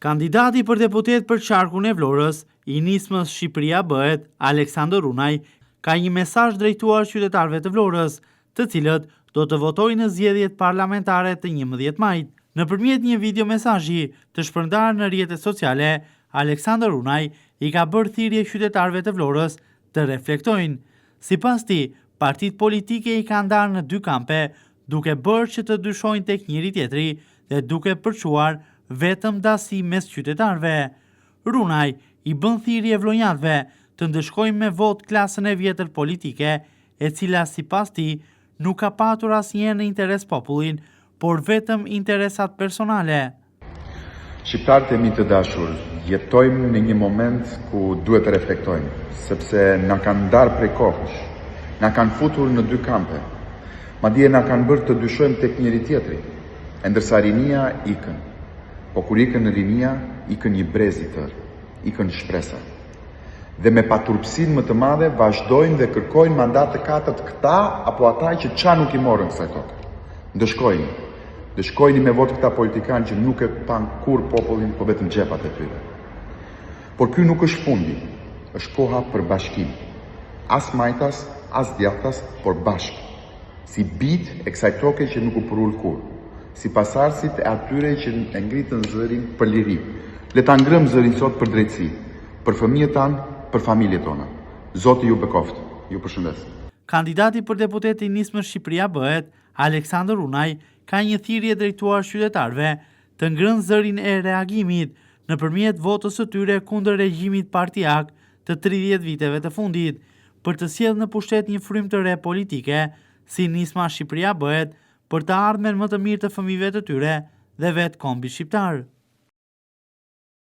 Kandidati për deputet për qarkun e Vlorës, i nismës Shqipëria bëhet, Aleksandër Runaj, ka një mesazh drejtuar qytetarëve të Vlorës, të cilët do të votojnë në zgjedhjet parlamentare të 11 majit. Nëpërmjet një video mesazhi të shpërndarë në rrjetet sociale, Aleksandër Runaj i ka bërë thirrje qytetarëve të Vlorës të reflektojnë. Sipas tij, partitë politike i kanë ndarë në dy kampe, duke bërë që të dyshojnë tek njëri tjetri dhe duke përçuar vetëm dasi mes qytetarëve. Runaj i bën thirrje vlonjatëve të ndëshkojnë me vot klasën e vjetër politike, e cila sipas tij nuk ka patur asnjëherë në interes popullin, por vetëm interesat personale. Shqiptarët e mi të dashur, jetojmë në një moment ku duhet të reflektojmë, sepse na kanë ndarë prej kohësh, na kanë futur në dy kampe, madje na kanë bërë të dyshojmë tek njëri tjetri, e ndërsa rinia ikën. Po kur ikën rinia, ikën një brez i tërë, ikën shpresa. Dhe me paturpsinë më të madhe vazhdojnë dhe kërkojnë mandate katërt këta apo ata që qa nuk i morën kësaj toke. Ndëshkojni me vot këta politikanë që nuk e pan kur popullin, po vetëm xhepat e tyre. Por ky nuk është fundi, është koha për bashkim. As majtas, as djathtas, por bashk. Si bijtë e kësaj toke që nuk u përul kur. Si pasardhësit e atyre që e ngritën zërin për liri. Le ta ngrëm zërin sot për drejtësi, për fëmijët tanë, për familjet tona. Zoti ju bekoft, ju përshëndes. Kandidati për deputet i nismës Shqipëria bëhet, Aleksandër Runaj, ka një thirrje drejtuar qytetarëve të ngrënë zërin e reagimit nëpërmjet votës së tyre kundër regjimit partijak të 30 viteve të fundit, për të sjellë në pushtet një frymë të re politike, si nisma Shqipëria bëhet, për të ardhmen më të mirë të fëmijëve të tyre dhe vetë kombi shqiptar.